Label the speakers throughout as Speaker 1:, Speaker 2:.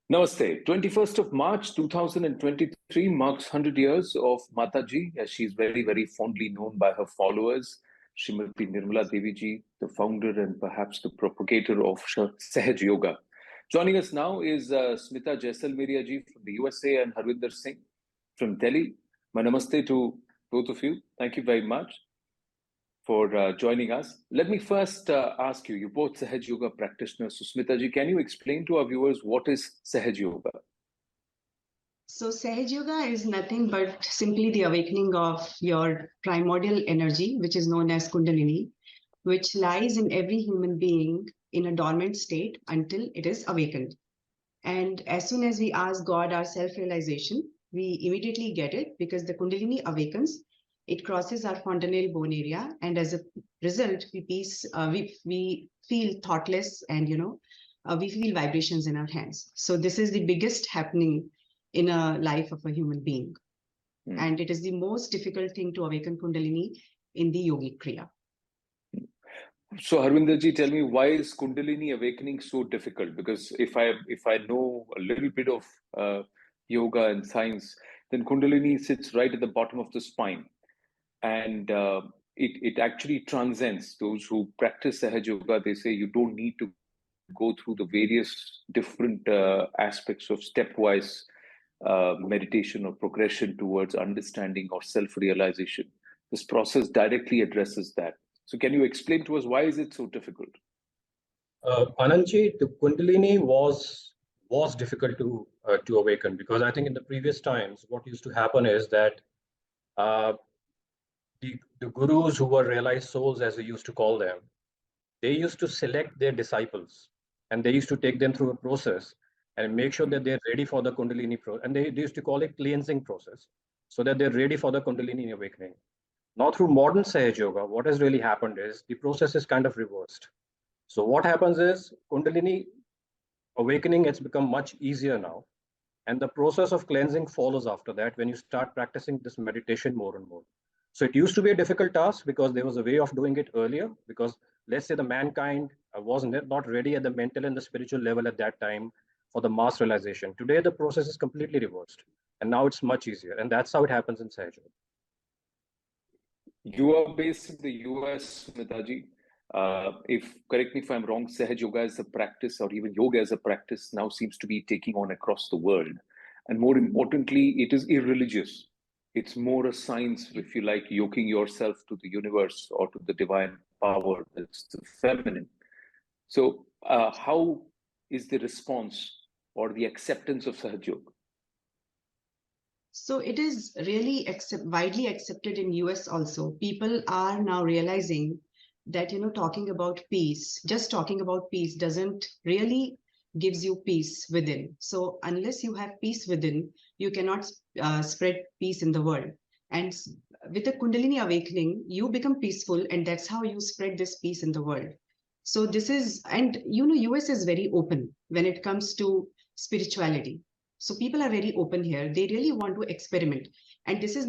Speaker 1: Namaste. 21st of March 2023 marks 100 years of Mataji, as she is very, very fondly known by her followers, Srimati Nirmala Devi ji, the founder and perhaps the propagator of Sahaja Yoga. Joining us now is Smita Jaisalmeria ji from the USA and Harvinder Singh from Delhi. My namaste to both of you. Thank you very much for joining us. Let me first ask you, you're both Sahaja Yoga practitioners. So Smita ji, can you explain to our viewers what is Sahaja Yoga?
Speaker 2: So Sahaja Yoga is nothing but simply the awakening of your primordial energy, which is known as Kundalini, which lies in every human being in a dormant state until it is awakened. And as soon as we ask God our self-realization, we immediately get it because the Kundalini awakens. It crosses our fontanelle bone area, and as a result, we feel thoughtless, and we feel vibrations in our hands. So this is the biggest happening in a life of a human being, and it is the most difficult thing to awaken Kundalini in the yogic kriya.
Speaker 1: So Harvinder ji, tell me, why is Kundalini awakening so difficult? Because if I know a little bit of yoga and science, then Kundalini sits right at the bottom of the spine, and it actually transcends. Those who practice Sahaja Yoga, they say you don't need to go through the various different aspects of stepwise meditation or progression towards understanding or self-realization. This process directly addresses that. So can you explain to us why is it so difficult?
Speaker 3: Anandji, the Kundalini was difficult to awaken, because I think in the previous times, what used to happen is that the gurus, who were realized souls, as we used to call them, they used to select their disciples, and they used to take them through a process and make sure that they're ready for the Kundalini process. And they used to call it cleansing process, so that they're ready for the Kundalini awakening. Now, through modern Sahaja Yoga, what has really happened is the process is kind of reversed. So what happens is Kundalini awakening has become much easier now. And the process of cleansing follows after that when you start practicing this meditation more and more. So it used to be a difficult task because there was a way of doing it earlier, because let's say the mankind was not ready at the mental and the spiritual level at that time for the mass realization. Today, the process is completely reversed, and now it's much easier. And that's how it happens in Sahaja Yoga.
Speaker 1: You are based in the US, Mitaji. Correct me if I'm wrong, Sahaja Yoga as a practice, or even yoga as a practice, now seems to be taking on across the world. And more importantly, it is irreligious. It's more a science, if you like, yoking yourself to the universe or to the divine power, that's the feminine. So how is the response or the acceptance of Sahaja Yoga?
Speaker 2: So it is really widely accepted in US also. People are now realizing that, talking about peace, just talking about peace doesn't really gives you peace within. So unless you have peace within, you cannot spread peace in the world. And with the Kundalini awakening, you become peaceful, and that's how you spread this peace in the world. So this is, and US is very open when it comes to spirituality. So people are very open here. They really want to experiment. And this is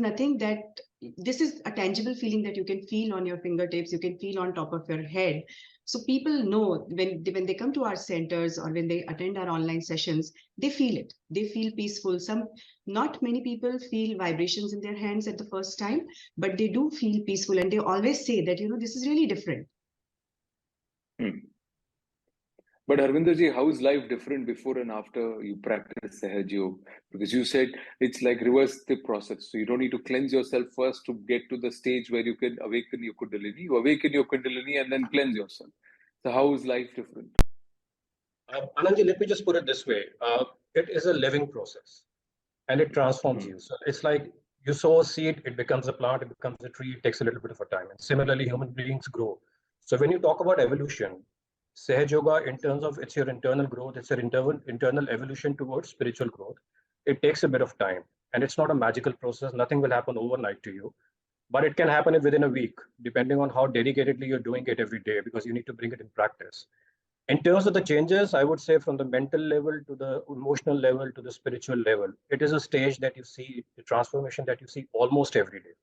Speaker 2: this is a tangible feeling that you can feel on your fingertips, you can feel on top of your head. So people know when they come to our centers or when they attend our online sessions, they feel it. They feel peaceful. Not many people feel vibrations in their hands at the first time, but they do feel peaceful. And they always say that, this is really different.
Speaker 1: But Harvinder ji, how is life different before and after you practice Sahaja Yoga? Because you said it's like reverse the process. So you don't need to cleanse yourself first to get to the stage where you can awaken your Kundalini. You awaken your Kundalini and then cleanse yourself. So how is life different?
Speaker 3: Anandji, let me just put it this way. It is a living process, and it transforms you. So it's like you sow a seed, it becomes a plant, it becomes a tree. It takes a little bit of a time. And similarly, human beings grow. So when you talk about evolution, Sahaja Yoga, in terms of it's your internal growth, it's your internal evolution towards spiritual growth. It takes a bit of time, and it's not a magical process. Nothing will happen overnight to you, but it can happen within a week, depending on how dedicatedly you're doing it every day, because you need to bring it in practice. In terms of the changes, I would say from the mental level to the emotional level to the spiritual level, it is a stage that you see, the transformation that you see almost every day.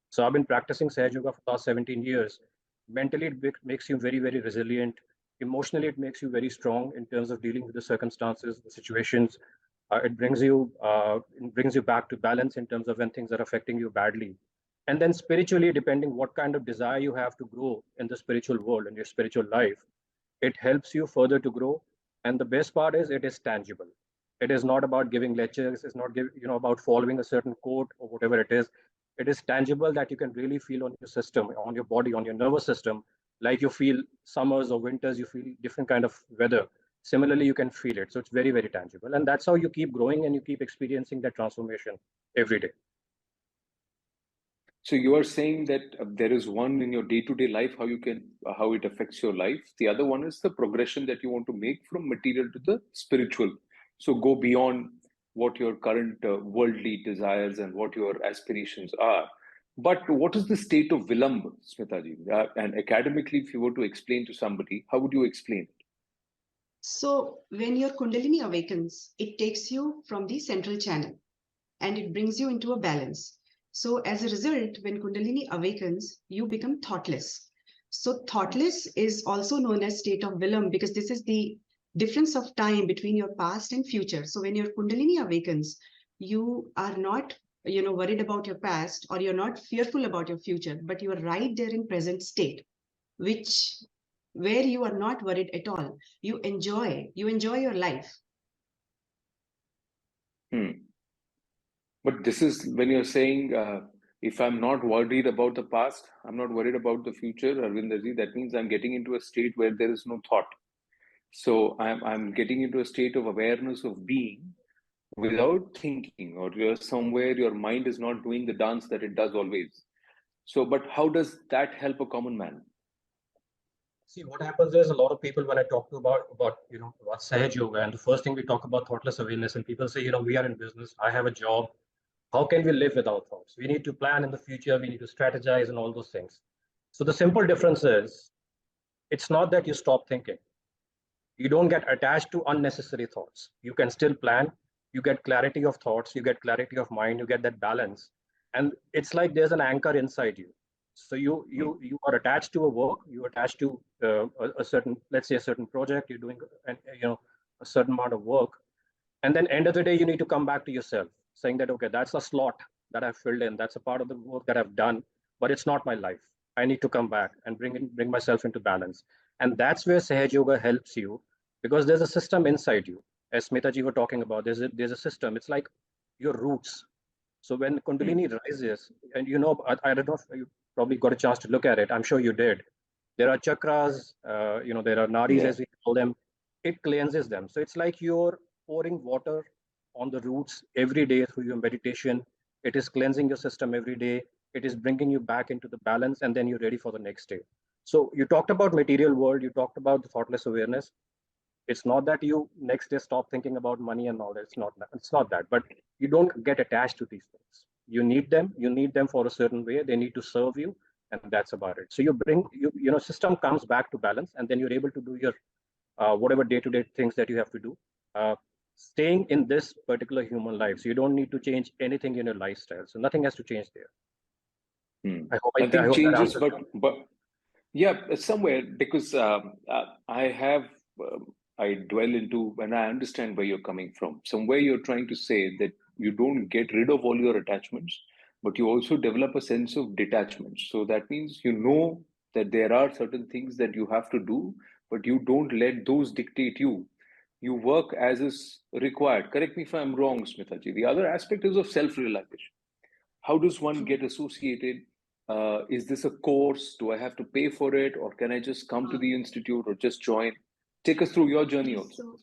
Speaker 3: So I've been practicing Sahaja Yoga for the past 17 years. Mentally, it makes you very, very resilient. Emotionally, it makes you very strong in terms of dealing with the circumstances, the situations. It brings you back to balance in terms of when things are affecting you badly. And then spiritually, depending what kind of desire you have to grow in the spiritual world and your spiritual life, it helps you further to grow. And the best part is it is tangible. It is not about giving lectures. It's not about following a certain code or whatever it is. It is tangible that you can really feel on your system, on your body, on your nervous system, like you feel summers or winters, you feel different kind of weather. Similarly, you can feel it. So it's very, very tangible. And that's how you keep growing and you keep experiencing that transformation every day.
Speaker 1: So you are saying that there is one in your day-to-day life, how it affects your life. The other one is the progression that you want to make from material to the spiritual. So go beyond what your current worldly desires and what your aspirations are. But what is the state of Vilamb, Smitaji? And academically, if you were to explain to somebody, how would you explain it?
Speaker 2: So when your Kundalini awakens, it takes you from the central channel and it brings you into a balance. So as a result, when Kundalini awakens, you become thoughtless. So thoughtless is also known as state of Vilam because this is the difference of time between your past and future. So when your Kundalini awakens, you are not worried about your past or you're not fearful about your future, but you are right there in present state, which where you are not worried at all. You enjoy your life.
Speaker 1: But this is when you're saying, if I'm not worried about the past, I'm not worried about the future, Arvinderji, that means I'm getting into a state where there is no thought. So I'm getting into a state of awareness of being without thinking, or you're somewhere your mind is not doing the dance that it does always. So, but how does that help a common man?
Speaker 3: See, what happens is a lot of people, when I talk to about Sahaja Yoga, and the first thing we talk about thoughtless awareness, and people say, we are in business, I have a job. How can we live without thoughts? We need to plan in the future, we need to strategize and all those things. So the simple difference is, it's not that you stop thinking. You don't get attached to unnecessary thoughts. You can still plan, you get clarity of thoughts, you get clarity of mind, you get that balance. And it's like there's an anchor inside you. So you are attached to a work, you attached to a certain, let's say a certain project, you're doing a certain amount of work. And then end of the day, you need to come back to yourself saying that, okay, that's a slot that I've filled in. That's a part of the work that I've done, but it's not my life. I need to come back and bring myself into balance. And that's where Sahaja Yoga helps you, because there's a system inside you. As Smitaji were talking about, there's a system. It's like your roots. So when Kundalini rises, and I don't know if you probably got a chance to look at it. I'm sure you did. There are chakras, there are nadis, as we call them. It cleanses them. So it's like you're pouring water on the roots every day through your meditation. It is cleansing your system every day. It is bringing you back into the balance, and then you're ready for the next day. So you talked about material world. You talked about the thoughtless awareness. It's not that you next day stop thinking about money and all that. It's not that. But you don't get attached to these things. You need them. You need them for a certain way. They need to serve you, and that's about it. So system comes back to balance, and then you're able to do your whatever day-to-day things that you have to do, staying in this particular human life. So you don't need to change anything in your lifestyle. So nothing has to change there. I hope
Speaker 1: Nothing
Speaker 3: that
Speaker 1: changes,
Speaker 3: answers.
Speaker 1: but yeah, somewhere, because I have, I dwell into, and I understand where you're coming from. Somewhere you're trying to say that you don't get rid of all your attachments, but you also develop a sense of detachment. So that means that there are certain things that you have to do, but you don't let those dictate you. You work as is required. Correct me if I'm wrong, Smitaji. The other aspect is of self-realization. How does one get associated? Is this a course? Do I have to pay for it? Or can I just come to the institute or just join? Take us through your journey also.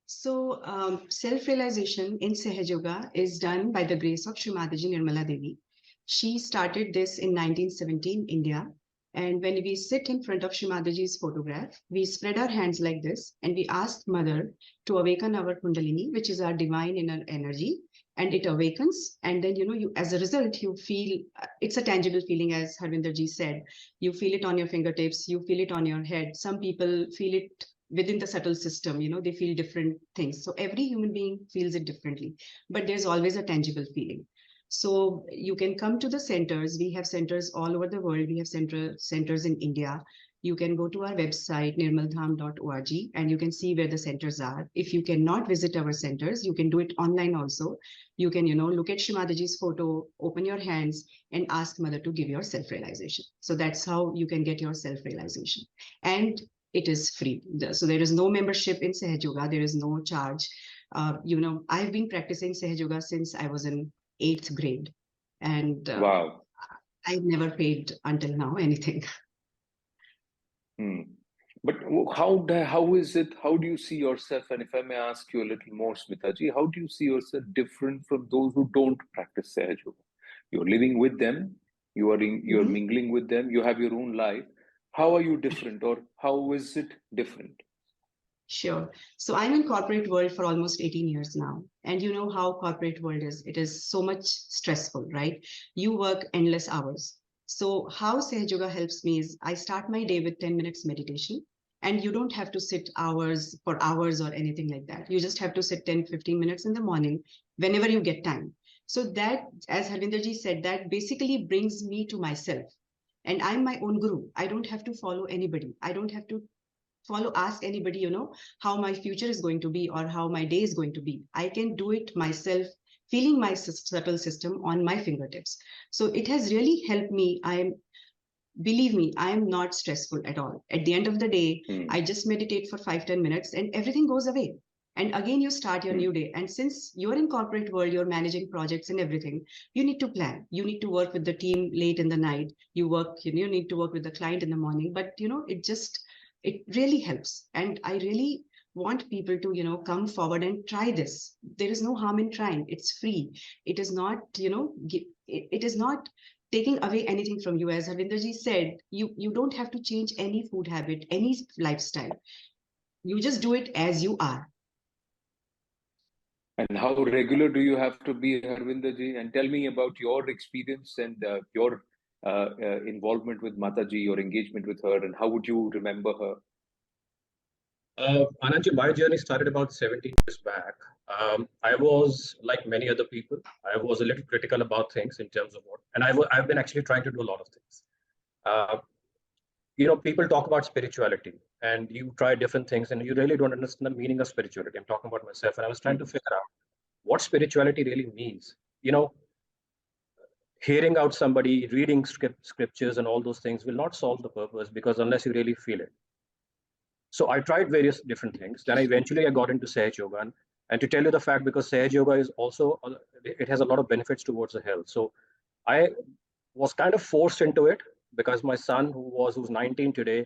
Speaker 2: So self-realization in Sahaja Yoga is done by the grace of Shri Mataji Nirmala Devi. She started this in 1917 in India. And when we sit in front of Shri Mataji's photograph, we spread our hands like this and we ask Mother to awaken our Kundalini, which is our divine inner energy, and it awakens. And then, you as a result, you feel, it's a tangible feeling, as Harvinderji said. You feel it on your fingertips, you feel it on your head. Some people feel it within the subtle system, they feel different things. So every human being feels it differently, but there's always a tangible feeling. So you can come to the centers. We have centers all over the world. We have centers in India. you can go to our website, nirmaldham.org, and you can see where the centers are. If you cannot visit our centers, you can do it online also. You can, look at Shri Mataji's photo, open your hands, and ask Mother to give your self-realization. So that's how you can get your self-realization. And it is free. So there is no membership in Sahaja Yoga. There is no charge. I've been practicing Sahaja Yoga since I was in 8th grade. And
Speaker 1: Wow.
Speaker 2: I've never paid until now anything.
Speaker 1: But how is it? How do you see yourself? And if I may ask you a little more, Smitaji, how do you see yourself different from those who don't practice Sahaja Yoga? You're living with them, you're mingling with them, you have your own life. How are you different, or how is it different?
Speaker 2: Sure. So I'm in corporate world for almost 18 years now. And you know how corporate world is. It is so much stressful, right? You work endless hours. So how Sahaja Yoga helps me is I start my day with 10 minutes meditation. And you don't have to sit hours for hours or anything like that. You just have to sit 10, 15 minutes in the morning whenever you get time. So that, as Harvinderji said, that basically brings me to myself. And I'm my own guru. I don't have to follow anybody. I don't have to ask anybody, how my future is going to be or how my day is going to be. I can do it myself, feeling my subtle system on my fingertips. So it has really helped me. Believe me, I am not stressful at all. At the end of the day, I just meditate for 5-10 minutes and everything goes away. And again, you start your new day. And since you're in corporate world, you're managing projects and everything, you need to plan. You need to work with the team late in the night. You need to work with the client in the morning. But, it really helps. And I really want people to, come forward and try this. There is no harm in trying. It's free. It is not, it is not taking away anything from you. As Harvinderji said, you don't have to change any food habit, any lifestyle. You just do it as you are.
Speaker 1: And how regular do you have to be, Harvinderji? And tell me about your experience and your involvement with Mataji, your engagement with her, and how would you remember her?
Speaker 3: Ananji, my journey started about 17 years back. I was like many other people. I was a little critical about things in terms of and I've been actually trying to do a lot of things. People talk about spirituality and you try different things and you really don't understand the meaning of spirituality. I'm talking about myself, and I was trying to figure out what spirituality really means. Hearing out somebody, reading scriptures and all those things will not solve the purpose, because unless you really feel it. So I tried various different things. Then I got into Sahaja Yoga. And to tell you the fact, because Sahaja Yoga is also, it has a lot of benefits towards the health. So I was kind of forced into it because my son, who's 19 today,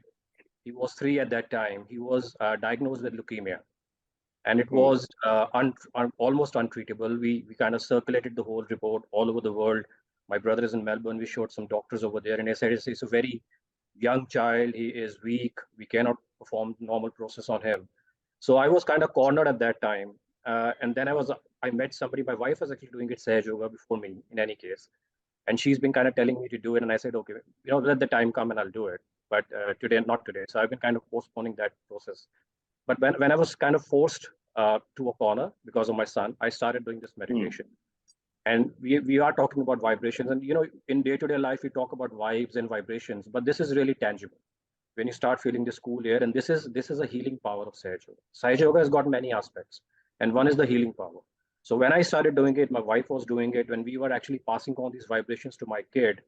Speaker 3: he was 3 at that time. He was diagnosed with leukemia. And it was almost untreatable. We kind of circulated the whole report all over the world. My brother is in Melbourne. We showed some doctors over there, and they said it's a very young child. He is weak. We cannot perform normal process on him. So I was kind of cornered at that time. And then I met somebody. My wife was actually doing it Sahaja Yoga before me, in any case. And she's been kind of telling me to do it. And I said, okay, let the time come and I'll do it. But today, not today. So I've been kind of postponing that process. But when I was kind of forced to a corner because of my son, I started doing this meditation. And we are talking about vibrations. And, in day-to-day life, we talk about vibes and vibrations, but this is really tangible. When you start feeling this cool air, and this is a healing power of Sahaja Yoga. Sahaja Yoga has got many aspects, and one is the healing power. So when I started doing it, my wife was doing it, when we were actually passing on these vibrations to my kid,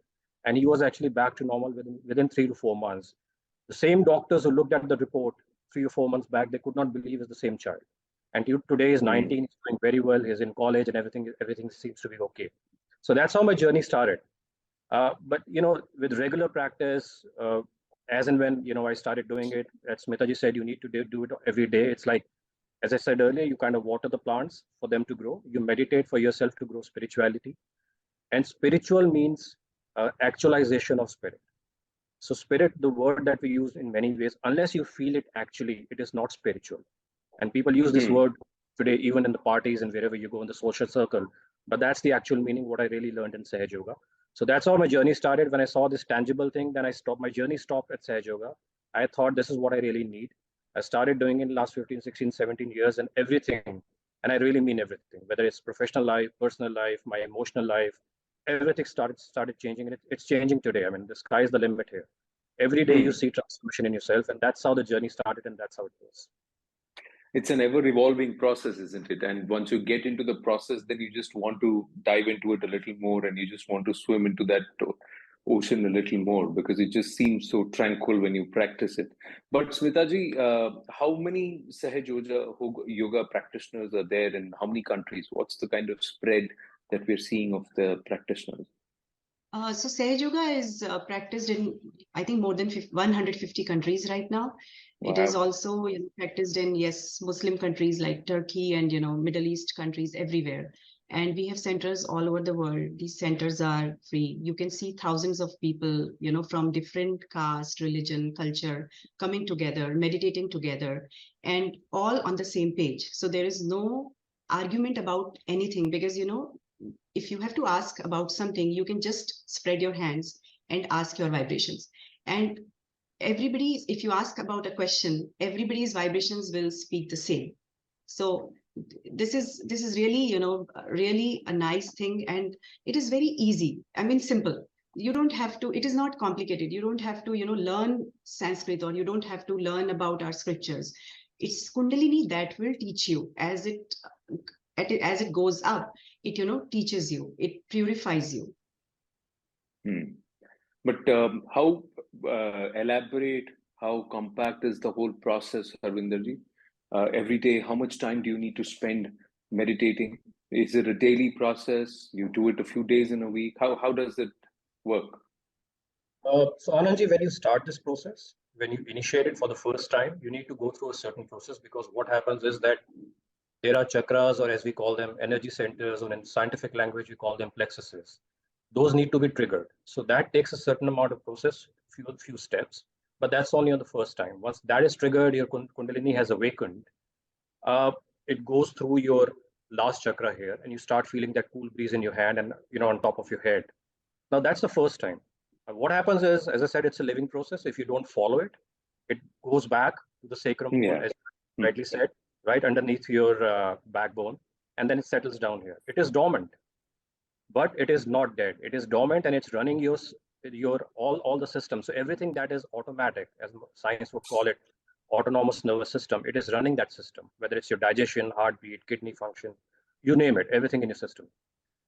Speaker 3: and he was actually back to normal within 3 to 4 months. The same doctors who looked at the report 3 or 4 months back, they could not believe it's the same child. And today is 19, he's doing very well, he's in college, and everything seems to be okay. So that's how my journey started. But with regular practice, as and when I started doing it, as Smitaji said, you need to do it every day. It's like, as I said earlier, you kind of water the plants for them to grow. You meditate for yourself to grow spirituality. And spiritual means actualization of spirit. So spirit, the word that we use in many ways, unless you feel it actually, it is not spiritual. And people use this word today, even in the parties and wherever you go in the social circle. But that's the actual meaning, what I really learned in Sahaja Yoga. So that's how my journey started. When I saw this tangible thing, then my journey stopped at Sahaja Yoga. I thought this is what I really need. I started doing it in the last 15, 16, 17 years, and everything, and I really mean everything, whether it's professional life, personal life, my emotional life, everything started changing, and it's changing today. I mean, the sky is the limit here. Every day you see transformation in yourself, and that's how the journey started, and that's how it goes.
Speaker 1: It's an ever evolving process, isn't it? And once you get into the process, then you just want to dive into it a little more, and you just want to swim into that ocean a little more, because it just seems so tranquil when you practice it. But Smitaji, how many yoga practitioners are there in how many countries? What's the kind of spread that we're seeing of the practitioners?
Speaker 2: So Sahaja Yoga is practiced in, I think, more than 150 countries right now. It is
Speaker 1: Wow.
Speaker 2: also practiced in, yes, Muslim countries like Turkey and, Middle East countries everywhere. And we have centers all over the world. These centers are free. You can see thousands of people, from different caste, religion, culture coming together, meditating together, and all on the same page. So there is no argument about anything because, if you have to ask about something, you can just spread your hands and ask your vibrations. And everybody, if you ask about a question, everybody's vibrations will speak the same. So this is really, really a nice thing, and it is very easy. I mean, simple. You don't have to, it is not complicated. You don't have to, learn Sanskrit, or you don't have to learn about our scriptures. It's Kundalini that will teach you as it goes up. It teaches you, it purifies you.
Speaker 1: But how elaborate, how compact is the whole process, Harvinderji? Every day, how much time do you need to spend meditating? Is it a daily process? You do it a few days in a week? How does it work?
Speaker 3: So Anandji, when you start this process, when you initiate it for the first time, you need to go through a certain process, because what happens is that there are chakras, or as we call them, energy centers, or in scientific language, we call them plexuses. Those need to be triggered. So that takes a certain amount of process, few steps, but that's only on the first time. Once that is triggered, your Kundalini has awakened. It goes through your last chakra here, and you start feeling that cool breeze in your hand and on top of your head. Now that's the first time. What happens is, as I said, it's a living process. If you don't follow it, it goes back to the sacrum bone, as you rightly said, right underneath your backbone, and then it settles down here. It is dormant, but it is not dead. It is dormant, and it's running your all the systems. So everything that is automatic, as science would call it, autonomous nervous system, it is running that system, whether it's your digestion, heartbeat, kidney function, you name it, everything in your system.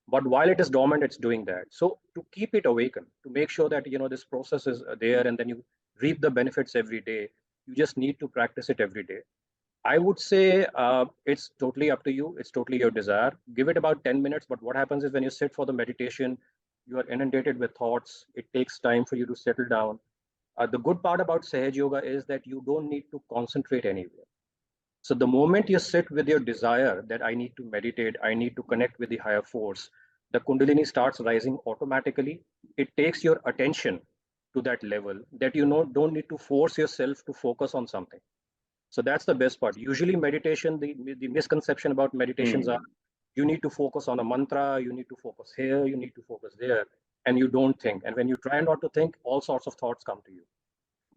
Speaker 3: But while it is dormant, it's doing that. So to keep it awakened, to make sure that this process is there, and then you reap the benefits every day, you just need to practice it every day. I would say it's totally up to you. It's totally your desire. Give it about 10 minutes. But what happens is, when you sit for the meditation, you are inundated with thoughts. It takes time for you to settle down. The good part about Sahaja Yoga is that you don't need to concentrate anywhere. So the moment you sit with your desire that I need to meditate, I need to connect with the higher force, the Kundalini starts rising automatically. It takes your attention to that level that don't need to force yourself to focus on something. So that's the best part. Usually meditation, the misconception about meditations are, you need to focus on a mantra, you need to focus here, you need to focus there, and you don't think. And when you try not to think, all sorts of thoughts come to you.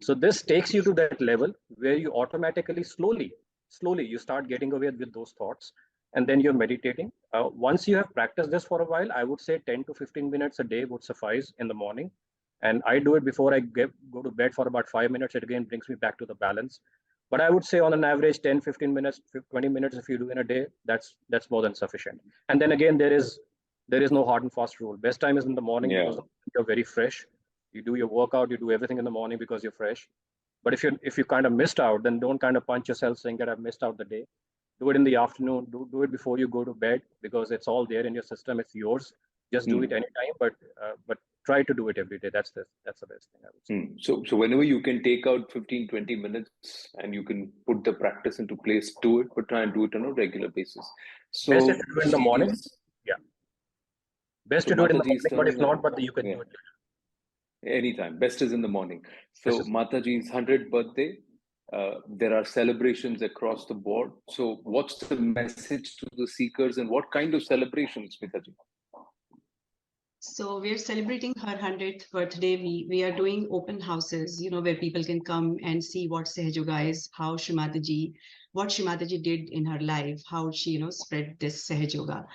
Speaker 3: So this takes you to that level where you automatically, slowly, you start getting away with those thoughts, and then you're meditating. Once you have practiced this for a while, I would say 10 to 15 minutes a day would suffice in the morning. And I do it before I go to bed for about 5 minutes. It again brings me back to the balance. But I would say on an average 10, 15 minutes, 20 minutes, if you do in a day, that's more than sufficient. And then again, there is no hard and fast rule. Best time is in the morning, because you're very fresh. You do your workout, you do everything in the morning because you're fresh. But if you kind of missed out, then don't kind of punch yourself saying that I've missed out the day. Do it in the afternoon. Do it before you go to bed, because it's all there in your system. It's yours. Just do it anytime, but try to do it every day. That's the best thing I would say.
Speaker 1: So whenever you can take out 15, 20 minutes and you can put the practice into place, do it, but try and do it on a regular basis. So
Speaker 3: best if you do it in the morning. Yeah. Best to do it in the morning, but if not, but you can do it later.
Speaker 1: Anytime. Best is in the morning. So Mataji's 100th birthday, there are celebrations across the board. So what's the message to the seekers, and what kind of celebrations, Mataji?
Speaker 2: So we're celebrating her 100th birthday. We are doing open houses, where people can come and see what Sahaja Yoga is, how what Shri Mataji did in her life, how she, spread this Sahaja Yoga.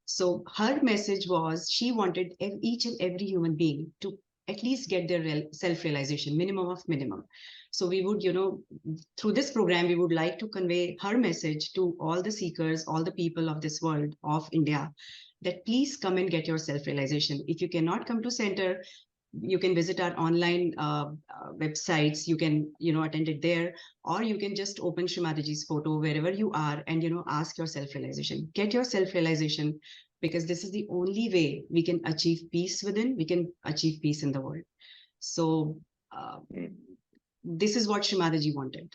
Speaker 2: So her message was, she wanted each and every human being to at least get their self-realization, minimum of minimum. So we would, through this program, we would like to convey her message to all the seekers, all the people of this world, of India, that please come and get your self-realization. If you cannot come to center, you can visit our online websites. You can, attend it there, or you can just open Shri Matajis photo wherever you are and, ask your self-realization. Get your self-realization, because this is the only way we can achieve peace within, we can achieve peace in the world. So this is what Shri Mataji wanted.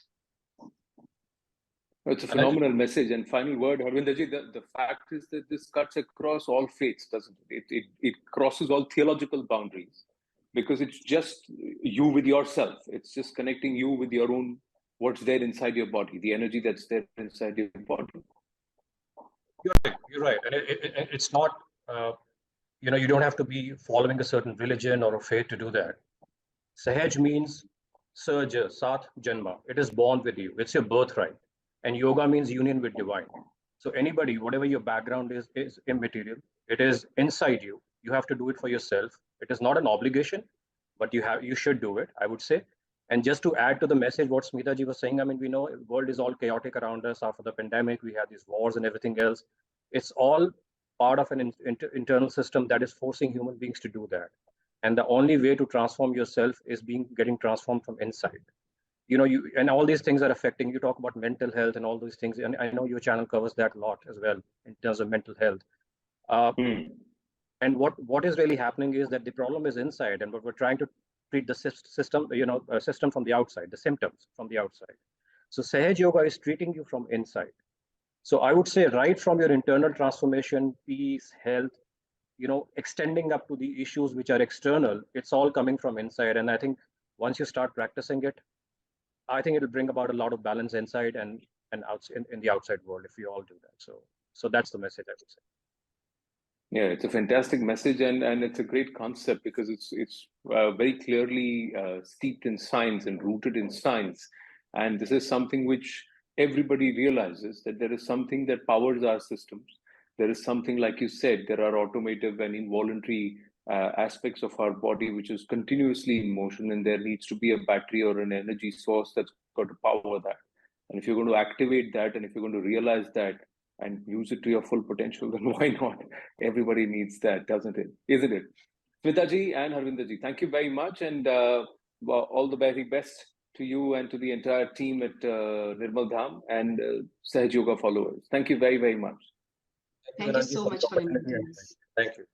Speaker 1: It's a phenomenal message. And final word, Harvinderji, the fact is that this cuts across all faiths, doesn't it? It crosses all theological boundaries, because it's just you with yourself. It's just connecting you with your own, what's there inside your body, the energy that's there inside your body.
Speaker 3: You're right. And it's not, you don't have to be following a certain religion or a faith to do that. Sahaj means Sahaja, Sat Janma. It is born with you. It's your birthright. And yoga means union with divine. So anybody, whatever your background is immaterial. It is inside you. You have to do it for yourself. It is not an obligation, but you should do it, I would say. And just to add to the message, what Smitaji was saying, I mean, we know the world is all chaotic around us after the pandemic. We have these wars and everything else. It's all part of an internal system that is forcing human beings to do that. And the only way to transform yourself is getting transformed from inside. And all these things are affecting, you talk about mental health and all these things. And I know your channel covers that a lot as well in terms of mental health. And what is really happening is that the problem is inside, and what we're trying to treat the system, system from the outside, the symptoms from the outside. So Sahaja Yoga is treating you from inside. So I would say right from your internal transformation, peace, health, extending up to the issues which are external, it's all coming from inside. And I think once you start practicing it, I think it'll bring about a lot of balance inside and out in the outside world if we all do that. So that's the message, I would say.
Speaker 1: Yeah, it's a fantastic message, and it's a great concept, because it's very clearly steeped in science and rooted in science. And this is something which everybody realizes, that there is something that powers our systems. There is something, like you said, there are automative and involuntary aspects of our body which is continuously in motion, and there needs to be a battery or an energy source that's got to power that. And if you're going to activate that, and if you're going to realize that and use it to your full potential, then why not? Everybody needs that, doesn't it? Isn't it? Smitaji and Harvinderji, thank you very much, and all the very best to you and to the entire team at Nirmal Dham and Sahaja Yoga followers. Thank you very, very much.
Speaker 2: Thank you so much for inviting us.
Speaker 3: Thank you.